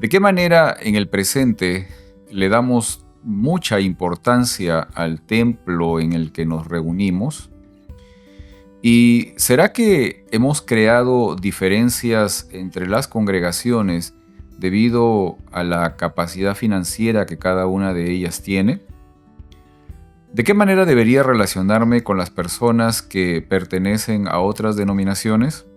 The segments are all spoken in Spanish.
¿De qué manera en el presente le damos mucha importancia al templo en el que nos reunimos? ¿Y será que hemos creado diferencias entre las congregaciones debido a la capacidad financiera que cada una de ellas tiene? ¿De qué manera debería relacionarme con las personas que pertenecen a otras denominaciones?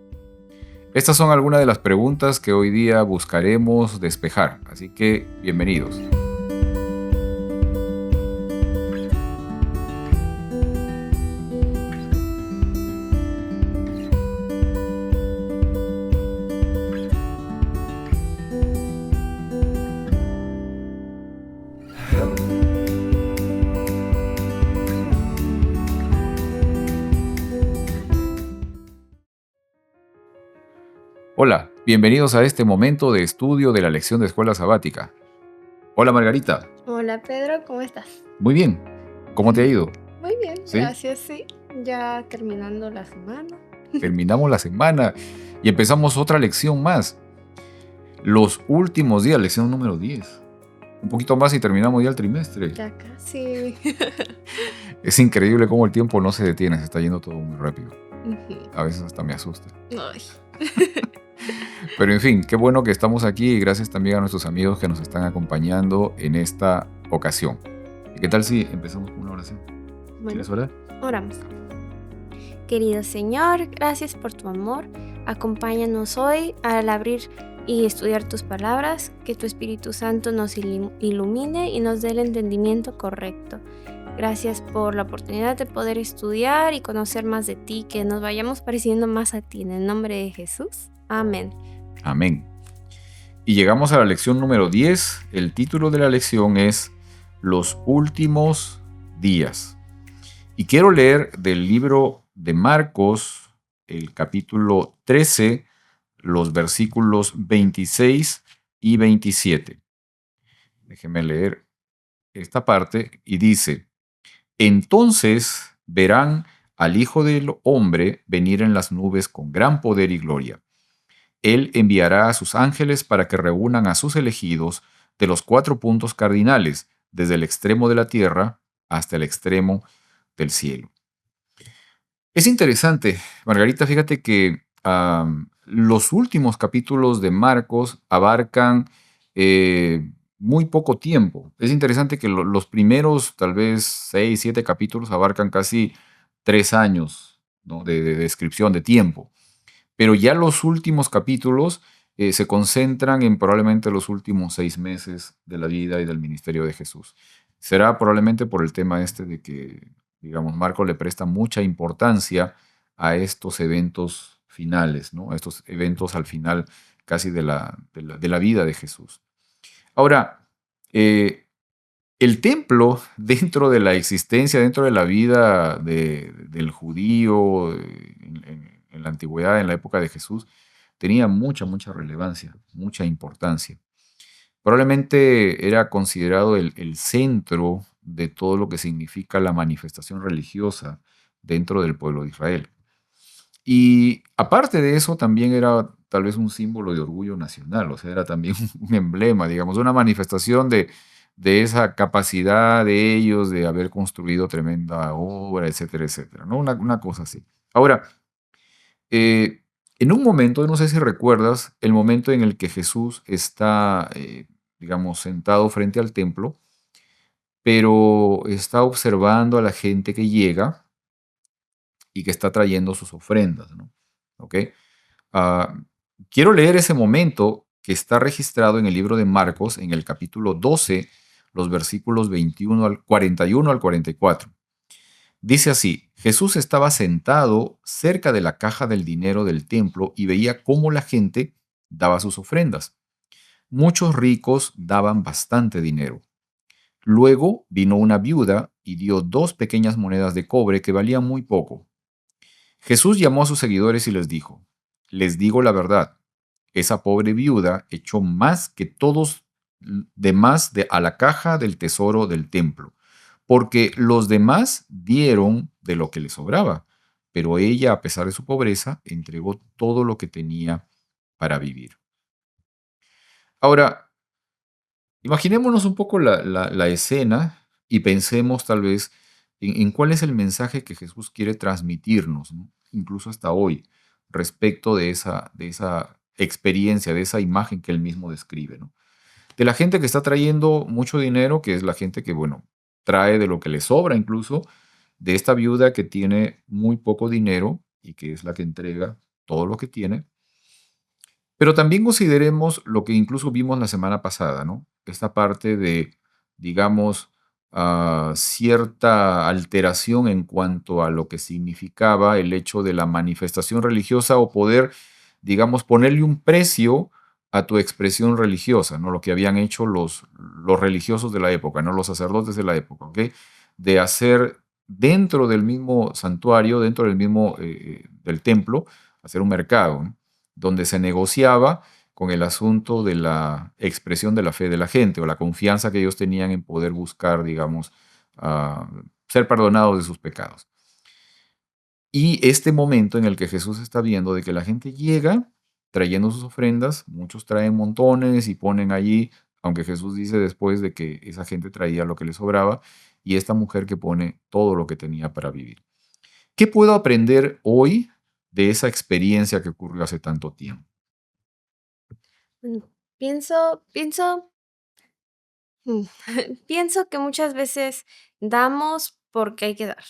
Estas son algunas de las preguntas que hoy día buscaremos despejar, así que bienvenidos. Hola, bienvenidos a este momento de estudio de la lección de escuela sabática. Hola Margarita. Hola Pedro, ¿cómo estás? Muy bien. ¿Cómo te ha ido? Muy bien, ¿Sí? gracias, sí. Ya terminando la semana. Terminamos la semana y empezamos otra lección más. Los últimos días, lección número 10. Un poquito más y terminamos ya el trimestre. Ya casi. Es increíble cómo el tiempo no se detiene, se está yendo todo muy rápido. Ujú. A veces hasta me asusta. Ay. Pero en fin, qué bueno que estamos aquí y gracias también a nuestros amigos que nos están acompañando en esta ocasión. ¿Y qué tal si empezamos con una oración? Bueno, ¿Quieres orar? oramos. Querido Señor, gracias por tu amor. Acompáñanos hoy al abrir y estudiar tus palabras, que tu Espíritu Santo nos ilumine y nos dé el entendimiento correcto. Gracias por la oportunidad de poder estudiar y conocer más de ti, que nos vayamos pareciendo más a ti. En el nombre de Jesús. Amén. Amén. Y llegamos a la lección número 10. El título de la lección es Los últimos días. Y quiero leer del libro de Marcos, el capítulo 13, los versículos 26 y 27. Déjenme leer esta parte y dice: Entonces verán al Hijo del Hombre venir en las nubes con gran poder y gloria. Él enviará a sus ángeles para que reúnan a sus elegidos de los 4 puntos cardinales, desde el extremo de la tierra hasta el extremo del cielo. Es interesante, Margarita, fíjate que los últimos capítulos de Marcos abarcan muy poco tiempo. Es interesante que los primeros, tal vez 6, 7 capítulos abarcan casi 3 años, ¿no?, de descripción de tiempo. Pero ya los últimos capítulos se concentran en probablemente los últimos 6 meses de la vida y del ministerio de Jesús. Será probablemente por el tema este de que, digamos, Marco le presta mucha importancia a estos eventos finales, ¿no? A estos eventos al final casi de la vida de Jesús. Ahora, el templo dentro de la existencia, dentro de la vida del judío en la antigüedad, en la época de Jesús, tenía mucha, mucha relevancia, mucha importancia. Probablemente era considerado el centro de todo lo que significa la manifestación religiosa dentro del pueblo de Israel. Y aparte de eso, también era tal vez un símbolo de orgullo nacional, o sea, era también un emblema, digamos, una manifestación de esa capacidad de ellos de haber construido tremenda obra, etcétera, etcétera, ¿no? Una cosa así. Ahora, eh, en un momento, no sé si recuerdas, el momento en el que Jesús está, digamos, sentado frente al templo, pero está observando a la gente que llega y que está trayendo sus ofrendas, ¿no? ¿Ok? Ah, quiero leer ese momento que está registrado en el libro de Marcos, en el capítulo 12, los versículos 41 al 44. Dice así: Jesús estaba sentado cerca de la caja del dinero del templo y veía cómo la gente daba sus ofrendas. Muchos ricos daban bastante dinero. Luego vino una viuda y dio 2 pequeñas monedas de cobre que valían muy poco. Jesús llamó a sus seguidores y les dijo: Les digo la verdad, esa pobre viuda echó más que todos demás a la caja del tesoro del templo, porque los demás dieron de lo que le sobraba, pero ella, a pesar de su pobreza, entregó todo lo que tenía para vivir. Ahora, Imaginémonos un poco la escena y pensemos tal vez en cuál es el mensaje que Jesús quiere transmitirnos, ¿no? Incluso hasta hoy, respecto de esa experiencia, de esa imagen que él mismo describe, ¿no? De la gente que está trayendo mucho dinero, que es la gente que, bueno, trae de lo que le sobra incluso, de esta viuda que tiene muy poco dinero y que es la que entrega todo lo que tiene. Pero también consideremos lo que incluso vimos la semana pasada, ¿no? Esta parte de, digamos, cierta alteración en cuanto a lo que significaba el hecho de la manifestación religiosa o poder, digamos, ponerle un precio a tu expresión religiosa, ¿no? Lo que habían hecho los religiosos de la época, ¿no? Los sacerdotes de la época, ¿ok? De hacer dentro del mismo santuario, dentro del mismo, del templo, hacer un mercado, ¿no? Donde se negociaba con el asunto de la expresión de la fe de la gente o la confianza que ellos tenían en poder buscar, digamos, ser perdonados de sus pecados. Y este momento en el que Jesús está viendo de que la gente llega trayendo sus ofrendas, muchos traen montones y ponen allí, aunque Jesús dice después de que esa gente traía lo que le sobraba, y esta mujer que pone todo lo que tenía para vivir. ¿Qué puedo aprender hoy de esa experiencia que ocurrió hace tanto tiempo? Mm, pienso, mm, pienso que muchas veces damos porque hay que dar,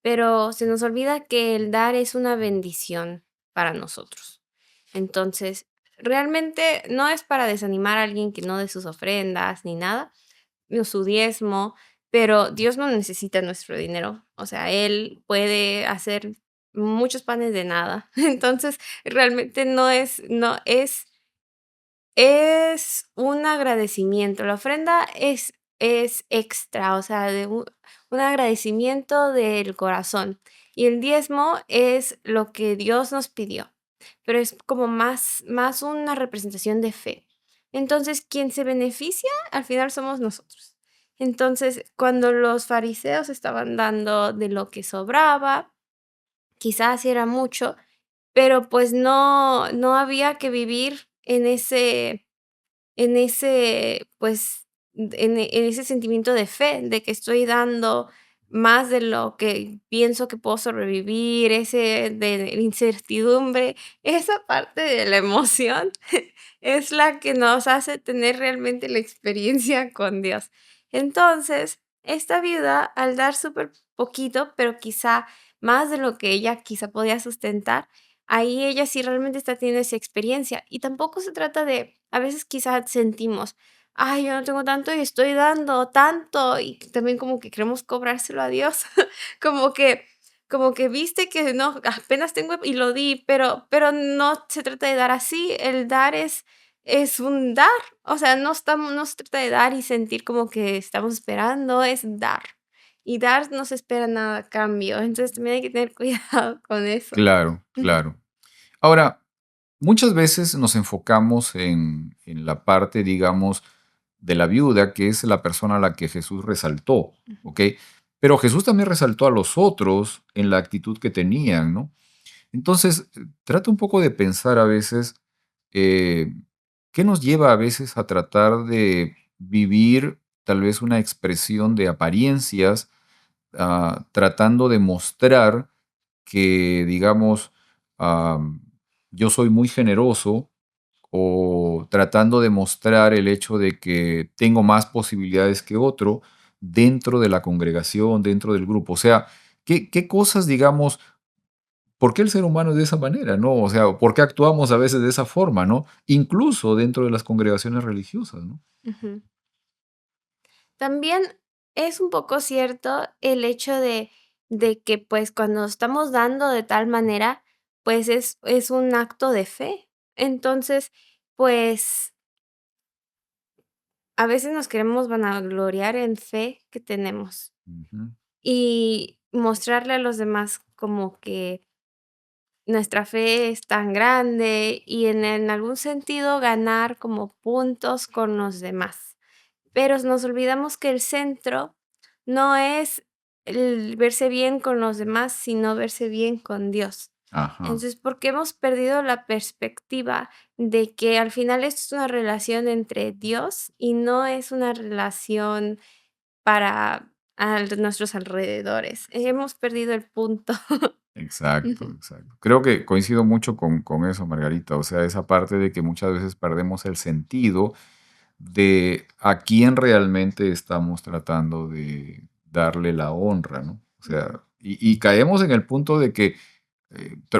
pero se nos olvida que el dar es una bendición para nosotros. Entonces, realmente no es para desanimar a alguien que no dé sus ofrendas ni nada, no su diezmo, pero Dios no necesita nuestro dinero. O sea, Él puede hacer muchos panes de nada. Entonces, realmente es un agradecimiento. La ofrenda es extra, o sea, de un agradecimiento del corazón. Y el diezmo es lo que Dios nos pidió, pero es como más una representación de fe. Entonces, quien se beneficia al final somos nosotros. Entonces, cuando los fariseos estaban dando de lo que sobraba, quizás sí era mucho, pero pues no había que vivir pues, en ese sentimiento de fe, de que estoy dando más de lo que pienso que puedo sobrevivir, ese de incertidumbre, esa parte de la emoción es la que nos hace tener realmente la experiencia con Dios. Entonces, esta viuda, al dar súper poquito, pero quizá más de lo que ella quizá podía sustentar, ahí ella sí realmente está teniendo esa experiencia. Y tampoco se trata de, a veces quizás sentimos, ay, yo no tengo tanto y estoy dando tanto, y también como que queremos cobrárselo a Dios, como que viste que no, apenas tengo y lo di, pero no se trata de dar así, el dar es un dar, o sea, no se trata de dar y sentir como que estamos esperando, es dar. Y dar no se espera nada a cambio, entonces también hay que tener cuidado con eso. Claro, Ujú, claro. Ahora, muchas veces nos enfocamos en la parte, digamos, de la viuda, que es la persona a la que Jesús resaltó, ujú. ¿ok? Pero Jesús también resaltó a los otros en la actitud que tenían, ¿no? Entonces, trata un poco de pensar a veces eh, qué nos lleva a veces a tratar de vivir tal vez una expresión de apariencias, tratando de mostrar que, digamos, am, yo soy muy generoso o tratando de mostrar el hecho de que tengo más posibilidades que otro dentro de la congregación, dentro del grupo. O sea, ¿qué cosas, digamos, por qué el ser humano es de esa manera, ¿no? O sea, ¿por qué actuamos a veces de esa forma, ¿no? Incluso dentro de las congregaciones religiosas, ¿no? Ujú. También es un poco cierto el hecho de que, pues, cuando estamos dando de tal manera, pues, es un acto de fe. Entonces, pues, a veces nos queremos vanagloriar en fe que tenemos Ujú. y mostrarle a los demás como que nuestra fe es tan grande y en algún sentido ganar como puntos con los demás. Pero nos olvidamos que el centro no es el verse bien con los demás, sino verse bien con Dios. Ajá, Entonces, porque hemos perdido la perspectiva de que al final esto es una relación entre Dios y no es una relación para nuestros alrededores. Hemos perdido el punto. exacto, Ujú. exacto. Creo que coincido mucho con eso, Margarita. O sea, esa parte de que muchas veces perdemos el sentido de a quién realmente estamos tratando de darle la honra, ¿no? O Ujú. sea, y caemos en el punto de que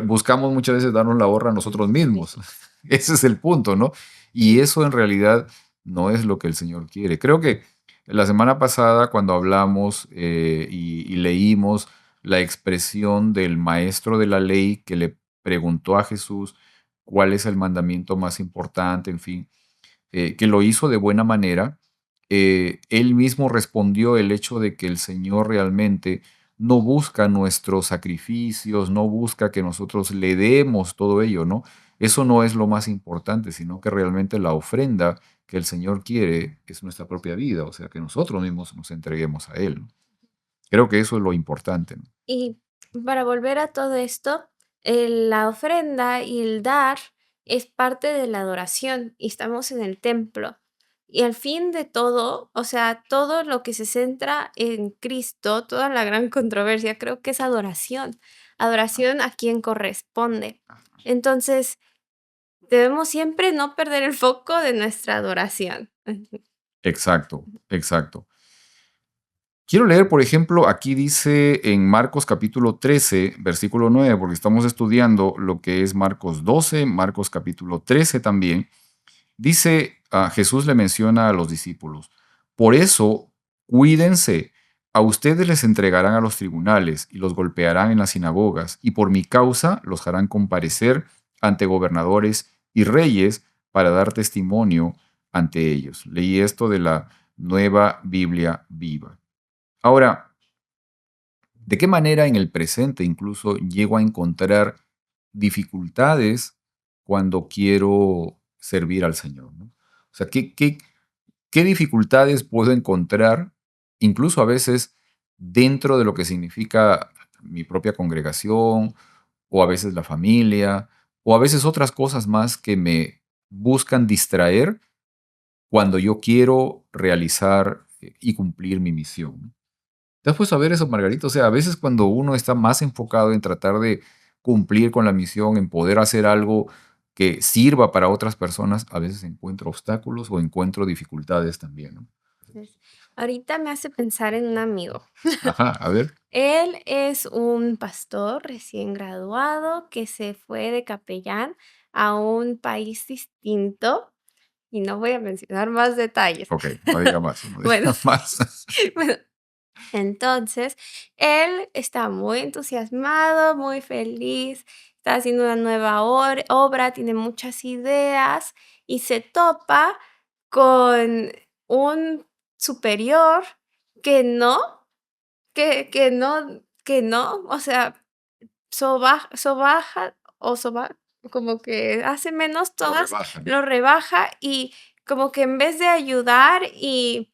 buscamos muchas veces darnos la honra a nosotros Sí. mismos. Ese es el punto, ¿no? Y eso en realidad no es lo que el Señor quiere. Creo que la semana pasada, cuando hablamos y leímos la expresión del maestro de la ley que le preguntó a Jesús cuál es el mandamiento más importante, en fin, que lo hizo de buena manera, él mismo respondió el hecho de que el Señor realmente no busca nuestros sacrificios, no busca que nosotros le demos todo ello, ¿no? Eso no es lo más importante, sino que realmente la ofrenda que el Señor quiere es nuestra propia vida, o sea, que nosotros mismos nos entreguemos a Él, ¿no? Creo que eso es lo importante, ¿no? Y para volver a todo esto, la ofrenda y el dar es parte de la adoración y estamos en el templo. Y al fin de todo, o sea, todo lo que se centra en Cristo, toda la gran controversia, creo que es adoración. Adoración a quien corresponde. Entonces, debemos siempre no perder el foco de nuestra adoración. Exacto, exacto. Quiero leer, por ejemplo, aquí dice en Marcos capítulo 13, versículo 9, porque estamos estudiando lo que es Marcos 12, Marcos capítulo 13 también. Dice, Jesús le menciona a los discípulos, por eso, cuídense, a ustedes les entregarán a los tribunales y los golpearán en las sinagogas, y por mi causa los harán comparecer ante gobernadores y reyes para dar testimonio ante ellos. Leí esto de la Nueva Biblia Viva. Ahora, ¿de qué manera en el presente incluso llego a encontrar dificultades cuando quiero servir al Señor, ¿no? O sea, ¿qué dificultades puedo encontrar, incluso a veces dentro de lo que significa mi propia congregación, o a veces la familia, o a veces otras cosas más que me buscan distraer cuando yo quiero realizar y cumplir mi misión, ¿no? ¿Te has puesto a ver eso, Margarita? O sea, a veces cuando uno está más enfocado en tratar de cumplir con la misión, en poder hacer algo que sirva para otras personas, a veces encuentro obstáculos o encuentro dificultades también, ¿no? Entonces, ahorita me hace pensar en un amigo. Ajá, a ver. Él es un pastor recién graduado que se fue de capellán a un país distinto y no voy a mencionar más detalles. Ok, no diga más, no Bueno, diga más. bueno, entonces él está muy entusiasmado, muy feliz, está haciendo una nueva obra, tiene muchas ideas y se topa con un superior que no, que no, o sea, sobaja o como que hace menos Lo todas, rebaja, ¿no? lo rebaja y como que en vez de ayudar y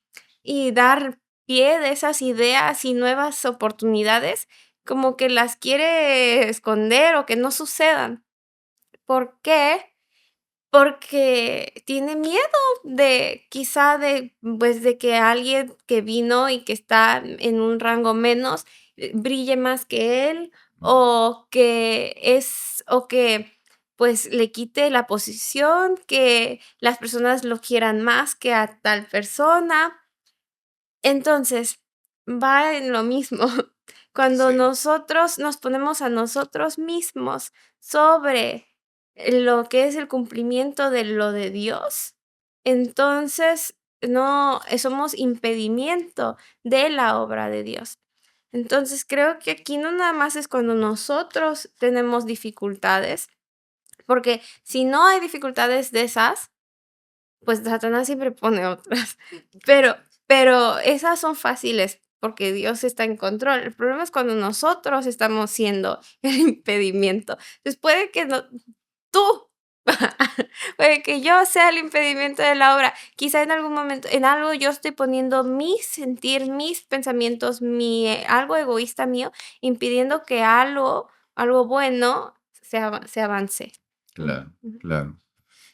dar pie de esas ideas y nuevas oportunidades, como que las quiere esconder o que no sucedan. ¿Por qué? Porque tiene miedo de, quizá de, pues, de que alguien que vino y que está en un rango menos, brille más que él, o que, pues, le quite la posición, que las personas lo quieran más que a tal persona. Entonces, va en lo mismo. Cuando Sí. nosotros nos ponemos a nosotros mismos sobre lo que es el cumplimiento de lo de Dios, entonces no somos impedimento de la obra de Dios. Entonces, creo que aquí no nada más es cuando nosotros tenemos dificultades, porque si no hay dificultades de esas, pues Satanás siempre pone otras, pero pero esas son fáciles, porque Dios está en control. El problema es cuando nosotros estamos siendo el impedimento. Entonces, puede que no tú, puede que yo sea el impedimento de la obra. Quizá en algún momento, en algo yo estoy poniendo mi sentir, mis pensamientos, algo egoísta mío, impidiendo que algo bueno se avance. Claro, Ujú. claro.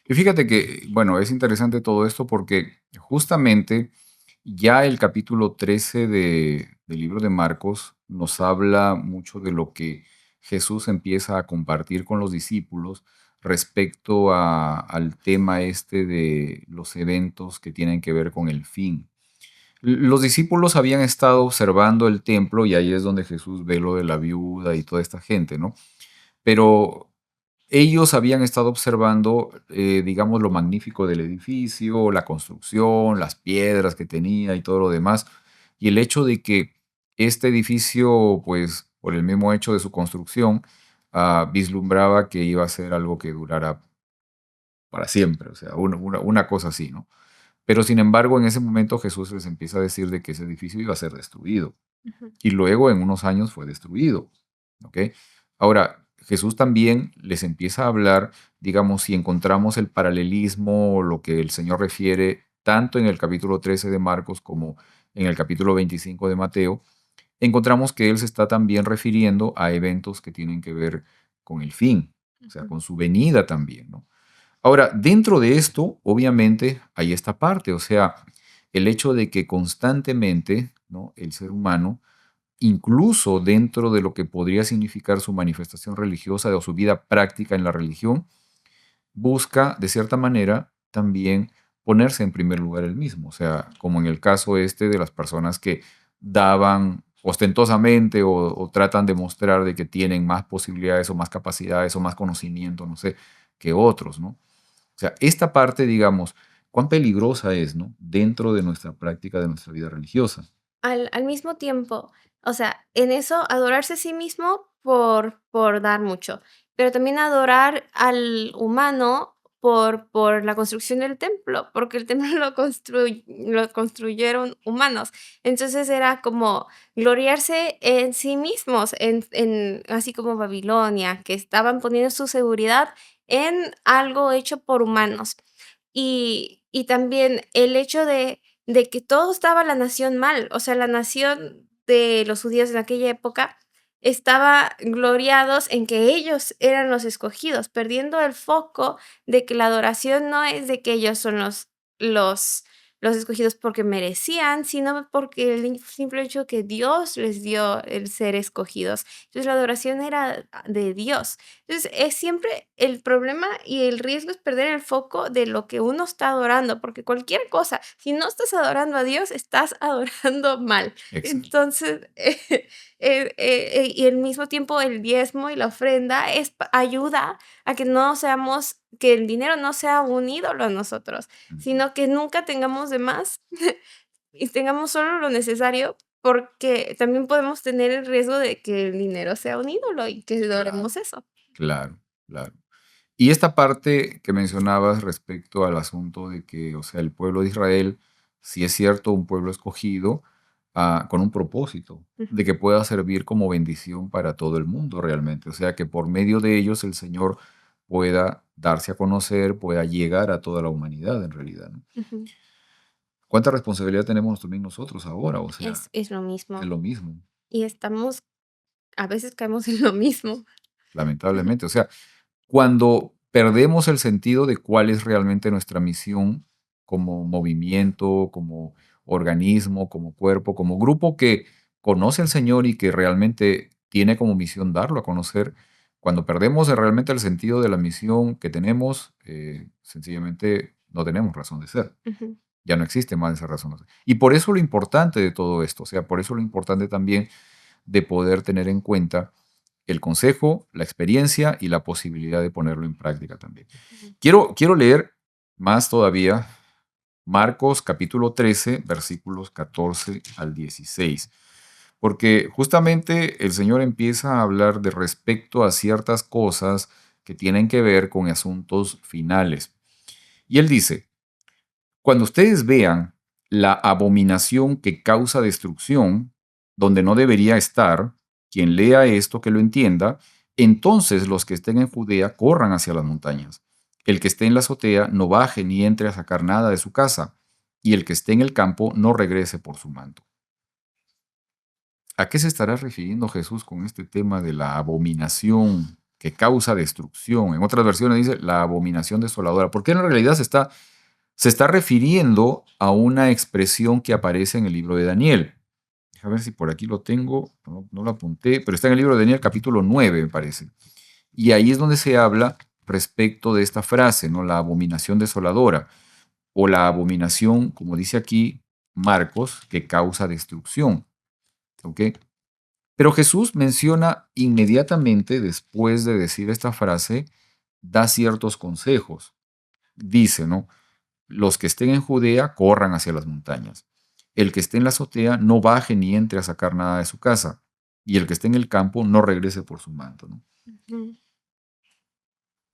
Y fíjate que, bueno, es interesante todo esto porque justamente ya el capítulo 13 del libro de Marcos nos habla mucho de lo que Jesús empieza a compartir con los discípulos respecto al tema este de los eventos que tienen que ver con el fin. Los discípulos habían estado observando el templo y ahí es donde Jesús ve lo de la viuda y toda esta gente, ¿no? Pero ellos habían estado observando, digamos, lo magnífico del edificio, la construcción, las piedras que tenía y todo lo demás. Y el hecho de que este edificio, pues, por el mismo hecho de su construcción, vislumbraba que iba a ser algo que durara para siempre, o sea, una cosa así, ¿no? Pero sin embargo, en ese momento Jesús les empieza a decir de que ese edificio iba a ser destruido Ujú. y luego en unos años fue destruido. ¿Ok? Ahora, Jesús también les empieza a hablar, digamos, si encontramos el paralelismo, lo que el Señor refiere tanto en el capítulo 13 de Marcos como en el capítulo 25 de Mateo, encontramos que Él se está también refiriendo a eventos que tienen que ver con el fin, o sea, Ujú. con su venida también, ¿no? Ahora, dentro de esto, obviamente, hay esta parte, o sea, el hecho de que constantemente, ¿no? El ser humano, incluso dentro de lo que podría significar su manifestación religiosa o su vida práctica en la religión, busca, de cierta manera, también ponerse en primer lugar él mismo. O sea, como en el caso este de las personas que daban ostentosamente o tratan de mostrar de que tienen más posibilidades o más capacidades o más conocimiento, no sé, que otros, ¿no? O sea, esta parte, digamos, cuán peligrosa es, ¿no? Dentro de nuestra práctica, de nuestra vida religiosa. Al mismo tiempo, o sea, en eso adorarse a sí mismo por dar mucho, pero también adorar al humano por la construcción del templo, porque el templo lo construyeron humanos. Entonces era como gloriarse en sí mismos, en así como Babilonia, que estaban poniendo su seguridad en algo hecho por humanos. Y también el hecho de que todo estaba la nación mal, o sea, la nación de los judíos en aquella época estaba gloriados en que ellos eran los escogidos, perdiendo el foco de que la adoración no es de que ellos son los los escogidos porque merecían, sino porque el simple hecho que Dios les dio el ser escogidos. Entonces, la adoración era de Dios. Entonces, es siempre el problema y el riesgo es perder el foco de lo que uno está adorando, porque cualquier cosa, si no estás adorando a Dios, estás adorando mal. Exacto. Entonces, y al mismo tiempo el diezmo y la ofrenda ayuda a que no seamos, que el dinero no sea un ídolo a nosotros, Ujú. sino que nunca tengamos de más y tengamos solo lo necesario, porque también podemos tener el riesgo de que el dinero sea un ídolo y que Claro, adoremos eso. claro, claro. Y esta parte que mencionabas respecto al asunto de que, o sea, el pueblo de Israel, si es cierto, un pueblo escogido, con un propósito, de Ujú, que pueda servir como bendición para todo el mundo realmente. O sea, que por medio de ellos el Señor pueda darse a conocer, pueda llegar a toda la humanidad en realidad, ¿no? ujú. ¿Cuánta responsabilidad tenemos también nosotros ahora? O sea, Es lo es mismo. lo mismo, Y estamos a veces caemos en lo mismo. Ujú, lamentablemente. O sea, cuando perdemos el sentido de cuál es realmente nuestra misión como movimiento, como organismo, como cuerpo, como grupo que conoce al Señor y que realmente tiene como misión darlo a conocer, cuando perdemos realmente el sentido de la misión que tenemos, sencillamente no tenemos razón de ser. ujú, Ya no existe más esa razón de ser. Y por eso lo importante de todo esto, o sea, por eso lo importante también de poder tener en cuenta el consejo, la experiencia y la posibilidad de ponerlo en práctica también. ujú. Quiero leer más todavía Marcos capítulo 13, versículos 14 al 16, porque justamente el Señor empieza a hablar de respecto a ciertas cosas que tienen que ver con asuntos finales. Y Él dice, cuando ustedes vean la abominación que causa destrucción, donde no debería estar, quien lea esto que lo entienda, entonces los que estén en Judea corran hacia las montañas. El que esté en la azotea no baje ni entre a sacar nada de su casa, y el que esté en el campo no regrese por su manto. ¿A qué se estará refiriendo Jesús con este tema de la abominación? que causa destrucción. En otras versiones dice la abominación desoladora, porque en realidad se está refiriendo a una expresión que aparece en el libro de Daniel. A ver si por aquí lo tengo, no lo apunté, pero está en el libro de Daniel capítulo 9, me parece. Y ahí es donde se habla respecto de esta frase, ¿no? La abominación desoladora, o la abominación, como dice aquí Marcos, que causa destrucción. ¿Ok? Pero Jesús menciona inmediatamente después de decir esta frase, da ciertos consejos. Dice, ¿no? Los que estén en Judea corran hacia las montañas. El que esté en la azotea no baje ni entre a sacar nada de su casa. Y el que esté en el campo no regrese por su manto, ¿no? Ujú.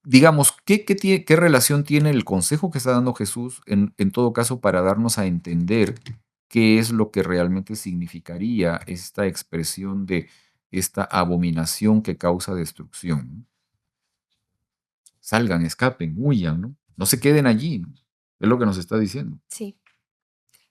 Digamos, ¿qué relación tiene el consejo que está dando Jesús en todo caso para darnos a entender qué es lo que realmente significaría esta expresión de esta abominación que causa destrucción? ¿No? Salgan, escapen, huyan, ¿no? No se queden allí, ¿no? Es lo que nos está diciendo. Sí.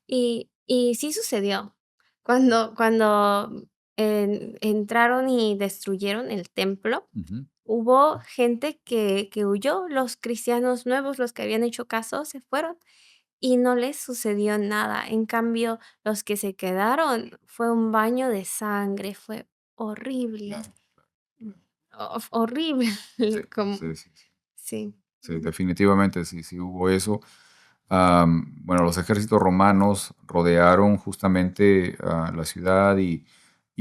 Y sí sucedió. Cuando entraron y destruyeron el templo, Ujú. hubo gente que huyó, los cristianos nuevos, los que habían hecho caso, se fueron y no les sucedió nada. En cambio, los que se quedaron, fue un baño de sangre, fue horrible, Claro. horrible, Sí, como sí, sí, sí. sí. Sí, definitivamente sí, sí hubo eso. Bueno, los ejércitos romanos rodearon justamente la ciudad y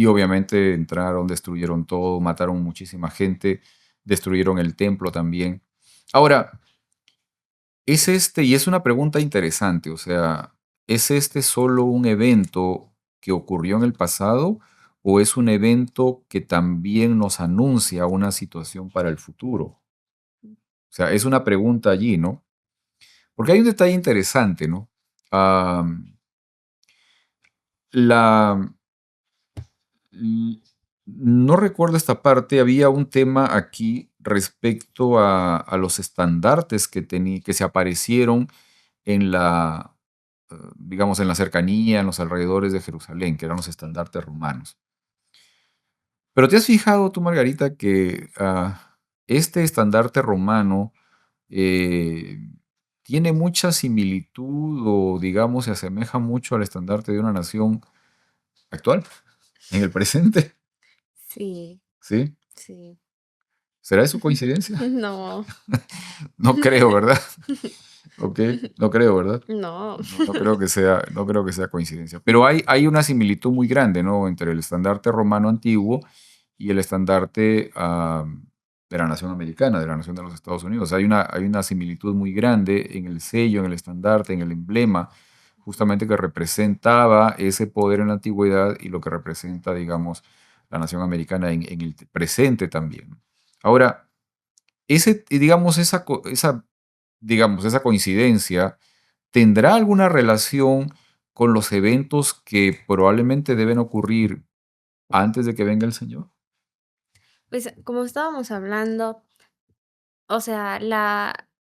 obviamente entraron, destruyeron todo, mataron muchísima gente, destruyeron el templo también. Ahora, es este, y es una pregunta interesante, o sea, ¿es este solo un evento que ocurrió en el pasado o es un evento que también nos anuncia una situación para el futuro? O sea, es una pregunta allí, ¿no? Porque hay un detalle interesante, ¿no? Am, la, l- no recuerdo esta parte, había un tema aquí respecto a los estandartes que se aparecieron en digamos, en la cercanía, en los alrededores de Jerusalén, que eran los estandartes romanos. Pero ¿te has fijado tú, Margarita, que este estandarte romano eh, tiene mucha similitud o, digamos, se asemeja mucho al estandarte de una nación actual, en el presente? Sí, ¿Sí? sí. ¿Será eso coincidencia? No. No creo, ¿verdad? Ok, no creo, ¿verdad? No. No creo que sea coincidencia. Pero hay una similitud muy grande, ¿no? Entre el estandarte romano antiguo y el estandarte de la nación americana, de la nación de los Estados Unidos. Hay una similitud muy grande en el sello, en el estandarte, en el emblema, justamente que representaba ese poder en la antigüedad y lo que representa, digamos, la nación americana en el presente también. Ahora, digamos, esa coincidencia tendrá alguna relación con los eventos que probablemente deben ocurrir antes de que venga el Señor. Pues, como estábamos hablando, o sea,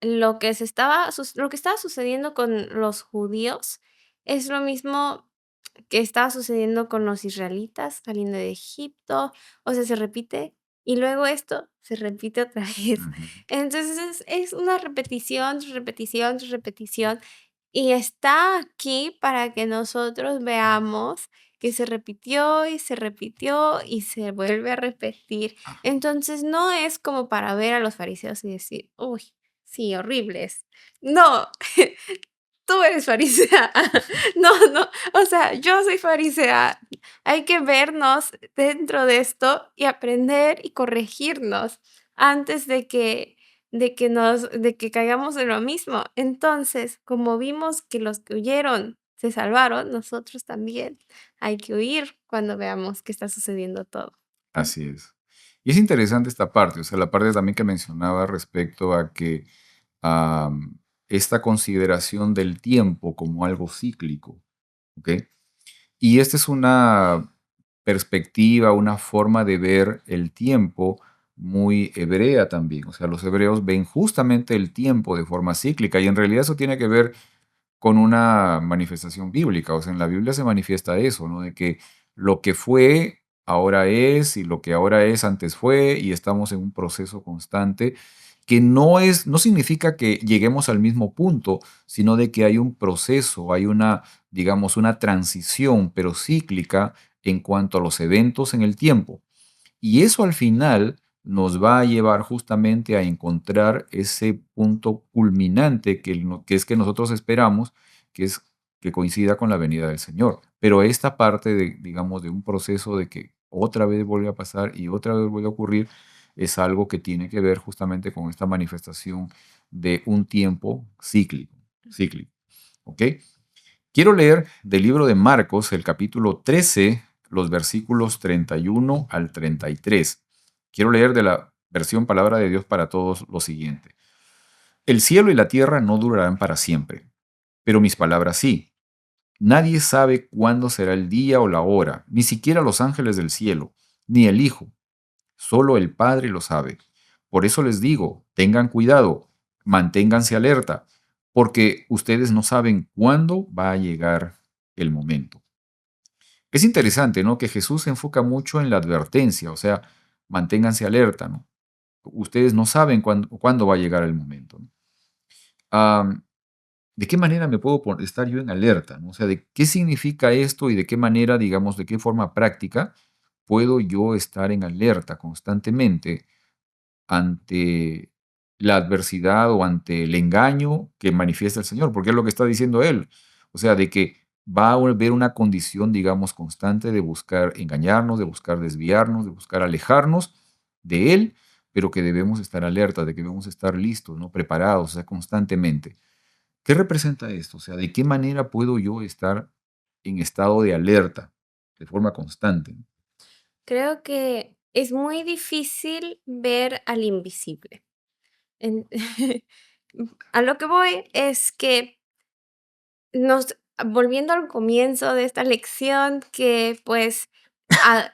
lo que estaba sucediendo con los judíos es lo mismo que estaba sucediendo con los israelitas saliendo de Egipto, o sea, se repite, y luego esto se repite otra vez. Ujú. Entonces, es una repetición, repetición, repetición, y está aquí para que nosotros veamos que se repitió, y se repitió, y se vuelve a repetir. Entonces, no es como para ver a los fariseos y decir: "Uy, sí, horribles". No, tú eres farisea. No, no, o sea, yo soy farisea. Hay que vernos dentro de esto y aprender y corregirnos antes de que caigamos en lo mismo. Entonces, como vimos que los que huyeron se salvaron, nosotros también hay que huir cuando veamos que está sucediendo todo. Así es. Y es interesante esta parte, o sea, la parte también que mencionaba respecto a que esta consideración del tiempo como algo cíclico, ¿ok? Y esta es una perspectiva, una forma de ver el tiempo muy hebrea también. O sea, los hebreos ven justamente el tiempo de forma cíclica y en realidad eso tiene que ver con una manifestación bíblica. O sea, en la Biblia se manifiesta eso, ¿no? De que lo que fue ahora es y lo que ahora es antes fue y estamos en un proceso constante que no significa que lleguemos al mismo punto, sino de que hay un proceso, hay una, digamos, una transición, pero cíclica en cuanto a los eventos en el tiempo. Y eso al final nos va a llevar justamente a encontrar ese punto culminante que es que nosotros esperamos, que es que coincida con la venida del Señor. Pero esta parte de, digamos, de un proceso de que otra vez vuelve a pasar y otra vez vuelve a ocurrir, es algo que tiene que ver justamente con esta manifestación de un tiempo cíclico. Cíclico. ¿Ok? Quiero leer del libro de Marcos, el capítulo 13, los versículos 31 al 33. Quiero leer de la versión Palabra de Dios para todos lo siguiente. El cielo y la tierra no durarán para siempre, pero mis palabras sí. Nadie sabe cuándo será el día o la hora, ni siquiera los ángeles del cielo, ni el Hijo. Solo el Padre lo sabe. Por eso les digo, tengan cuidado, manténganse alerta, porque ustedes no saben cuándo va a llegar el momento. Es interesante, ¿no? Que Jesús se enfoca mucho en la advertencia, o sea, manténganse alerta, ¿no? Ustedes no saben cuándo va a llegar el momento, ¿no? Am, ¿De qué manera me puedo estar yo en alerta, ¿no? O sea, ¿de qué significa esto y de qué manera, digamos, de qué forma práctica puedo yo estar en alerta constantemente ante la adversidad o ante el engaño que manifiesta el Señor? Porque es lo que está diciendo Él. O sea, de que va a haber una condición, digamos, constante de buscar engañarnos, de buscar desviarnos, de buscar alejarnos de Él, pero que debemos estar alerta, de que debemos estar listos, ¿no? Preparados, o sea, constantemente. ¿Qué representa esto? O sea, ¿de qué manera puedo yo estar en estado de alerta de forma constante? Creo que es muy difícil ver al invisible. En a lo que voy es que nos volviendo al comienzo de esta lección que, pues,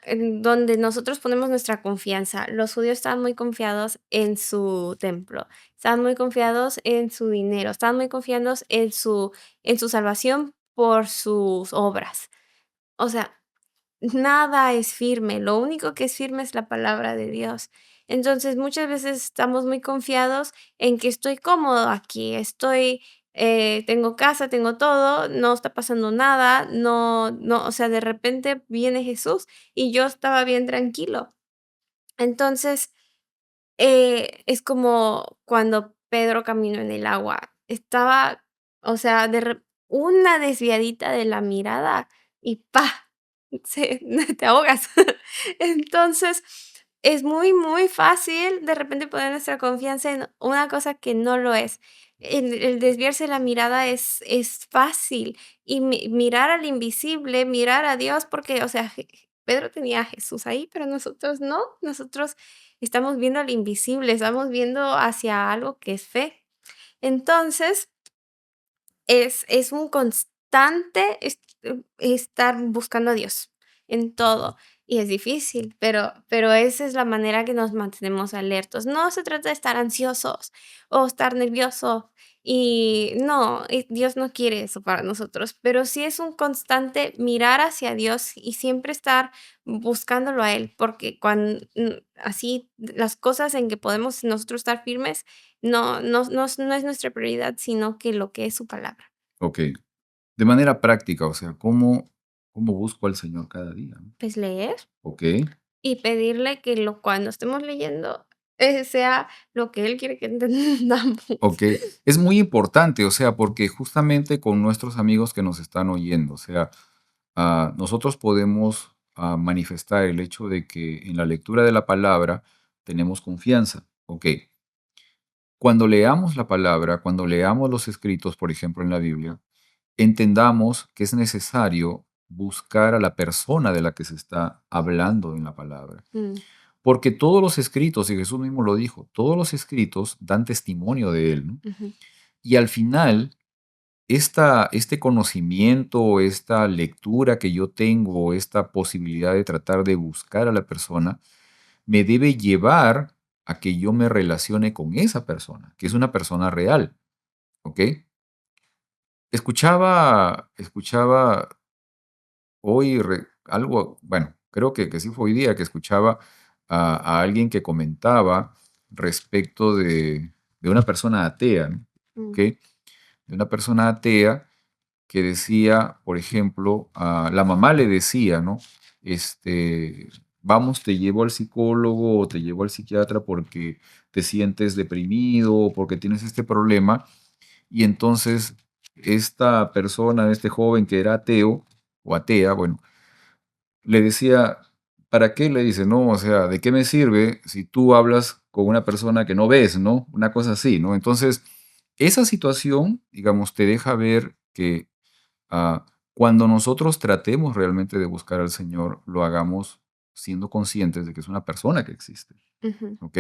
en donde nosotros ponemos nuestra confianza. Los judíos estaban muy confiados en su templo, estaban muy confiados en su dinero, estaban muy confiados en su salvación por sus obras. O sea, nada es firme, lo único que es firme es la palabra de Dios. Entonces, muchas veces estamos muy confiados en que estoy cómodo aquí, tengo casa, tengo todo, no está pasando nada, no, o sea, de repente viene Jesús y yo estaba bien tranquilo. Entonces, es como cuando Pedro caminó en el agua, estaba, o sea, una desviadita de la mirada y ¡pa! Se te ahogas. Entonces, es muy, muy fácil de repente poner nuestra confianza en una cosa que no lo es. El desviarse la mirada es fácil y mirar al invisible, mirar a Dios, porque, o sea, Pedro tenía a Jesús ahí, pero nosotros no, nosotros estamos viendo al invisible, estamos viendo hacia algo que es fe. Entonces, es un constante estar buscando a Dios en todo, y es difícil, pero esa es la manera que nos mantenemos alertos. No se trata de estar ansiosos o estar nerviosos, y no, Dios no quiere eso para nosotros, pero sí es un constante mirar hacia Dios y siempre estar buscándolo a Él, porque cuando así las cosas en que podemos nosotros estar firmes no es nuestra prioridad, sino que lo que es su palabra. Ok. De manera práctica, o sea, ¿cómo busco al Señor cada día, ¿no? Pues leer Ok, y pedirle que cuando estemos leyendo, sea lo que Él quiere que entendamos. ok. Es muy importante, o sea, porque justamente con nuestros amigos que nos están oyendo, o sea, nosotros podemos manifestar el hecho de que en la lectura de la palabra tenemos confianza. Ok, cuando leamos la palabra, cuando leamos los escritos, por ejemplo, en la Biblia, entendamos que es necesario buscar a la persona de la que se está hablando en la palabra. Mm, Porque todos los escritos, y Jesús mismo lo dijo, todos los escritos dan testimonio de Él, ¿no? ujú, Y al final, este conocimiento, esta lectura que yo tengo, esta posibilidad de tratar de buscar a la persona, me debe llevar a que yo me relacione con esa persona, que es una persona real, ¿ok? Escuchaba hoy algo, bueno, creo que sí fue hoy día que escuchaba a alguien que comentaba respecto de una persona atea, ¿no? ¿Ok? Mm, De una persona atea que decía, por ejemplo, la mamá le decía, ¿no? Vamos, te llevo al psicólogo o te llevo al psiquiatra porque te sientes deprimido o porque tienes este problema. Y entonces esta persona, este joven que era ateo o atea, bueno, le decía, ¿para qué? Le dice, no, o sea, ¿de qué me sirve si tú hablas con una persona que no ves, ¿no? Una cosa así, ¿no? Entonces, esa situación, digamos, te deja ver que ah, cuando nosotros tratemos realmente de buscar al Señor, lo hagamos siendo conscientes de que es una persona que existe, ujú, ¿ok?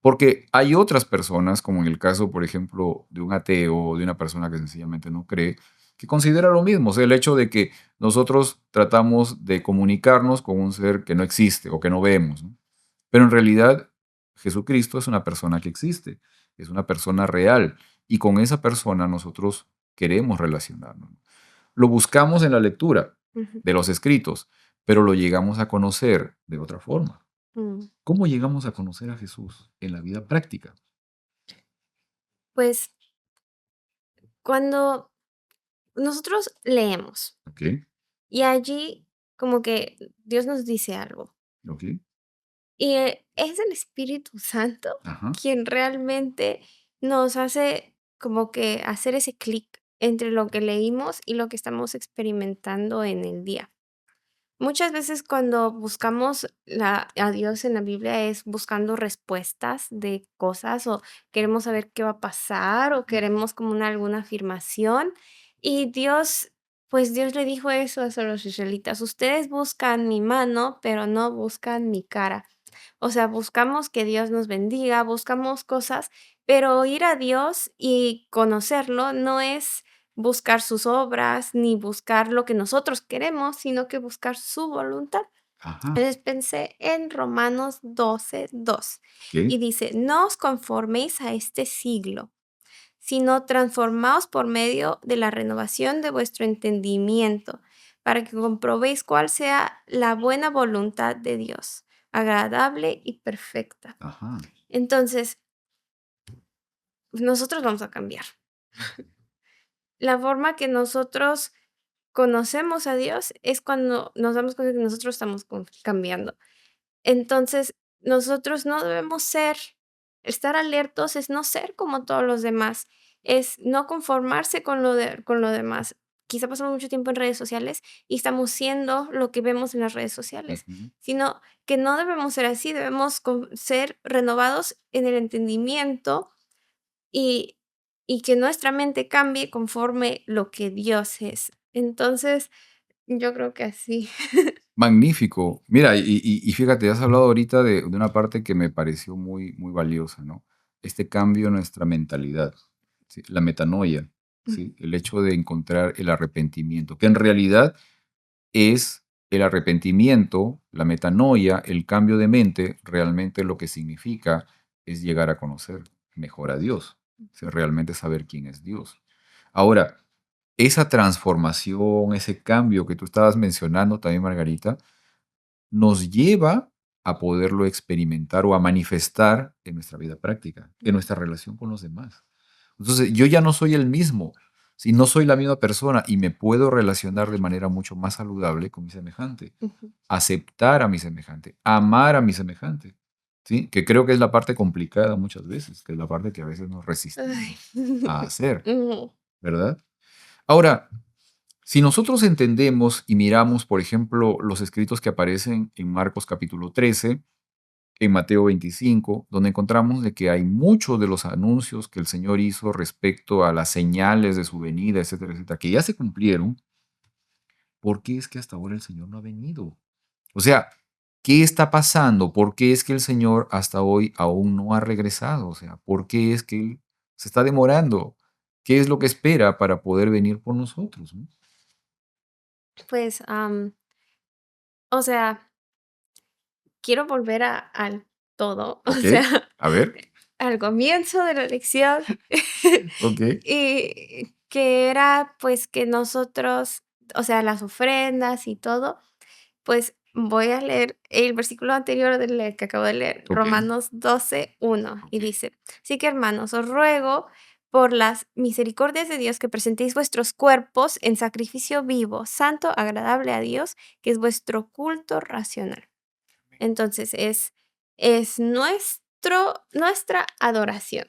Porque hay otras personas, como en el caso, por ejemplo, de un ateo o de una persona que sencillamente no cree, que considera lo mismo, o sea, el hecho de que nosotros tratamos de comunicarnos con un ser que no existe o que no vemos, ¿no? Pero en realidad Jesucristo es una persona que existe, es una persona real, y con esa persona nosotros queremos relacionarnos. Lo buscamos en la lectura ujú, de los escritos, pero lo llegamos a conocer de otra forma. mm. ¿Cómo llegamos a conocer a Jesús en la vida práctica? Pues cuando nosotros leemos ¿Ok? y allí como que Dios nos dice algo ¿Ok? y es el Espíritu Santo Ajá. quien realmente nos hace como que hacer ese clic entre lo que leímos y lo que estamos experimentando en el día. Muchas veces cuando buscamos a Dios en la Biblia es buscando respuestas de cosas o queremos saber qué va a pasar o Ujú. queremos como alguna afirmación. Y Dios, pues Dios le dijo eso a los israelitas, ustedes buscan mi mano, pero no buscan mi cara. O sea, buscamos que Dios nos bendiga, buscamos cosas, pero ir a Dios y conocerlo no es buscar sus obras, ni buscar lo que nosotros queremos, sino que buscar su voluntad. Ajá. Entonces pensé en Romanos 12:2 ¿Ok? y dice, no os conforméis a este siglo, sino transformaos por medio de la renovación de vuestro entendimiento, para que comprobéis cuál sea la buena voluntad de Dios, agradable y perfecta. Ajá. Entonces, pues, nosotros vamos a cambiar. La forma que nosotros conocemos a Dios es cuando nos damos cuenta que nosotros estamos cambiando. Entonces, nosotros no debemos estar alertos, es no ser como todos los demás, es no conformarse con lo demás. Quizá pasamos mucho tiempo en redes sociales y estamos siendo lo que vemos en las redes sociales, Ujú. sino que no debemos ser así, debemos ser renovados en el entendimiento y, y que nuestra mente cambie conforme lo que Dios es. Entonces, yo creo que así. Magnífico. Mira, y fíjate, has hablado ahorita de una parte que me pareció muy, muy valiosa, ¿no? Este cambio en nuestra mentalidad, ¿sí? La metanoia, ¿sí? El hecho de encontrar el arrepentimiento, que en realidad es el arrepentimiento, la metanoia, el cambio de mente, realmente lo que significa es llegar a conocer mejor a Dios, o sea, realmente saber quién es Dios. Ahora, esa transformación, ese cambio que tú estabas mencionando también, Margarita, nos lleva a poderlo experimentar o a manifestar en nuestra vida práctica, en nuestra relación con los demás. Entonces, yo ya no soy el mismo, si no soy la misma persona y me puedo relacionar de manera mucho más saludable con mi semejante, Ujú. aceptar a mi semejante, amar a mi semejante, ¿sí? Que creo que es la parte complicada muchas veces, que es la parte que a veces nos Ay. resistimos a hacer, Ujú, ¿verdad? Ahora, si nosotros entendemos y miramos, por ejemplo, los escritos que aparecen en Marcos capítulo 13, en Mateo 25, donde encontramos de que hay muchos de los anuncios que el Señor hizo respecto a las señales de su venida, etcétera, etcétera, que ya se cumplieron, ¿por qué es que hasta ahora el Señor no ha venido? O sea, ¿qué está pasando? ¿Por qué es que el Señor hasta hoy aún no ha regresado? O sea, ¿por qué es que Él se está demorando? ¿Qué es lo que espera para poder venir por nosotros? ¿No? pues, o sea, quiero volver al todo, o Ok, sea, a ver, al comienzo de la lección, ok. y que era, pues, que nosotros, o sea, las ofrendas y todo, pues, Voy a leer el versículo anterior del que acabo de leer, Ok, Romanos 12:1, y ok. dice: Así que, hermanos, os ruego por las misericordias de Dios que presentéis vuestros cuerpos en sacrificio vivo, santo, agradable a Dios, que es vuestro culto racional. Entonces, es nuestra adoración.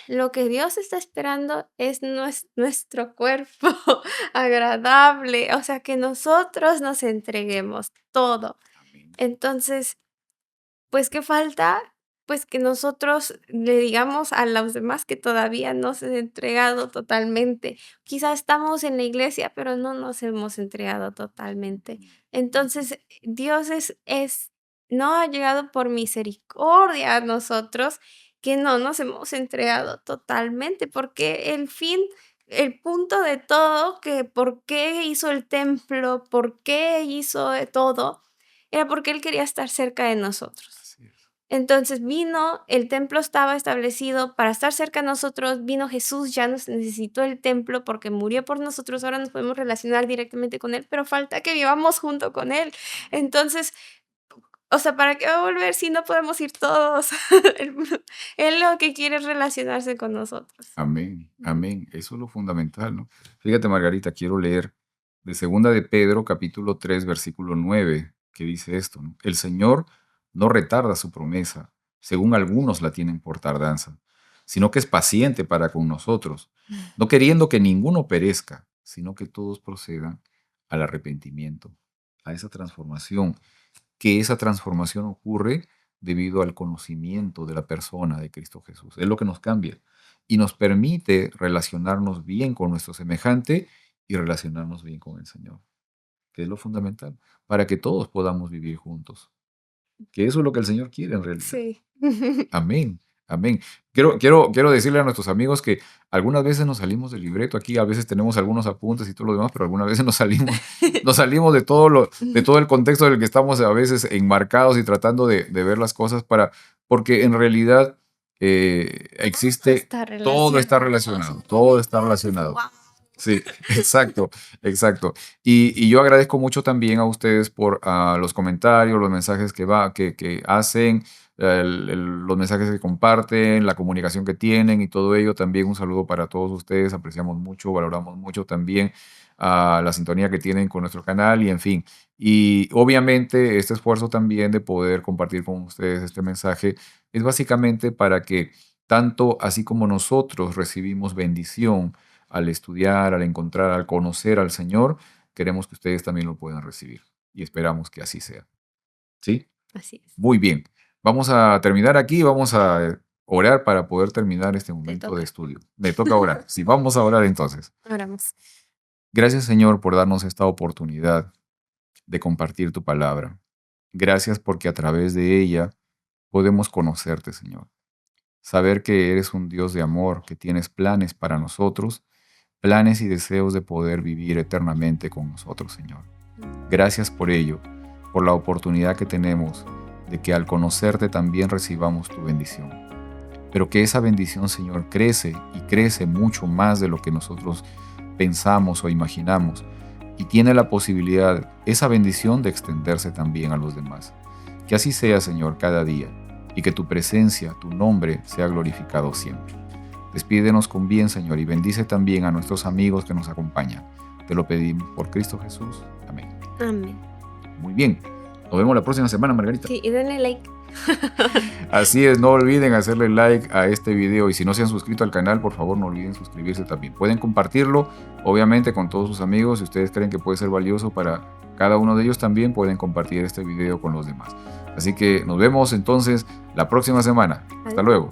Lo que Dios está esperando es nuestro cuerpo agradable, o sea, que nosotros nos entreguemos todo. Amén. Entonces, pues, ¿qué falta? Pues, que nosotros le digamos a los demás que todavía no se han entregado totalmente. Quizás estamos en la iglesia, pero no nos hemos entregado totalmente. Entonces, Dios no ha llegado por misericordia a nosotros, que no nos hemos entregado totalmente, porque el punto de todo, que por qué hizo el templo, por qué hizo de todo, era porque Él quería estar cerca de nosotros. Así es. Entonces vino, el templo estaba establecido para estar cerca de nosotros, vino Jesús, ya nos necesitó el templo porque murió por nosotros, ahora nos podemos relacionar directamente con Él, pero falta que vivamos junto con Él. Entonces, o sea, ¿para qué va a volver si no podemos ir todos? Él Él lo que quiere es relacionarse con nosotros. Amén, Ujú. amén. Eso es lo fundamental, ¿no? Fíjate, Margarita, quiero leer de Segunda de Pedro, capítulo 3, versículo 9, que dice esto, ¿no? El Señor no retarda su promesa, según algunos la tienen por tardanza, sino que es paciente para con nosotros, no queriendo que ninguno perezca, sino que todos procedan al arrepentimiento, a esa transformación, que esa transformación ocurre debido al conocimiento de la persona de Cristo Jesús. Es lo que nos cambia y nos permite relacionarnos bien con nuestro semejante y relacionarnos bien con el Señor, que es lo fundamental, para que todos podamos vivir juntos, que eso es lo que el Señor quiere en realidad. Sí. Amén, amén. Quiero decirle a nuestros amigos que algunas veces nos salimos del libreto aquí, a veces tenemos algunos apuntes y todo lo demás, pero algunas veces nos salimos de todo el contexto del que estamos a veces enmarcados y tratando de ver las cosas porque en realidad existe, Está todo está relacionado. relacionado, todo está relacionado. Guau. Sí, exacto, exacto. Y yo agradezco mucho también a ustedes por los comentarios, los mensajes que hacen, los mensajes que comparten, la comunicación que tienen y todo ello. También un saludo para todos ustedes. Apreciamos mucho, valoramos mucho también la sintonía que tienen con nuestro canal y en fin. Y obviamente este esfuerzo también de poder compartir con ustedes este mensaje es básicamente para que tanto así como nosotros recibimos bendición al estudiar, al encontrar, al conocer al Señor, queremos que ustedes también lo puedan recibir y esperamos que así sea. ¿Sí? Así es. Muy bien. Vamos a terminar aquí, vamos a orar para poder terminar este Te momento de toca. estudio. Me toca orar. Sí, vamos a orar entonces. Oramos. Gracias, Señor, por darnos esta oportunidad de compartir tu palabra. Gracias porque a través de ella podemos conocerte, Señor. Saber que eres un Dios de amor, que tienes planes para nosotros, planes y deseos de poder vivir eternamente con nosotros, Señor. Gracias por ello, por la oportunidad que tenemos de que al conocerte también recibamos tu bendición. Pero que esa bendición, Señor, crece y crece mucho más de lo que nosotros pensamos o imaginamos y tiene la posibilidad, esa bendición, de extenderse también a los demás. Que así sea, Señor, cada día y que tu presencia, tu nombre, sea glorificado siempre. Despídenos con bien, Señor, y bendice también a nuestros amigos que nos acompañan. Te lo pedimos por Cristo Jesús. Amén. Amén. Muy bien. Nos vemos la próxima semana, Margarita. Sí, y denle like. Así es, no olviden hacerle like a este video y si no se han suscrito al canal, por favor no olviden suscribirse también. Pueden compartirlo, obviamente, con todos sus amigos. Si ustedes creen que puede ser valioso para cada uno de ellos, también pueden compartir este video con los demás. Así que nos vemos entonces la próxima semana. Hasta Adiós. luego.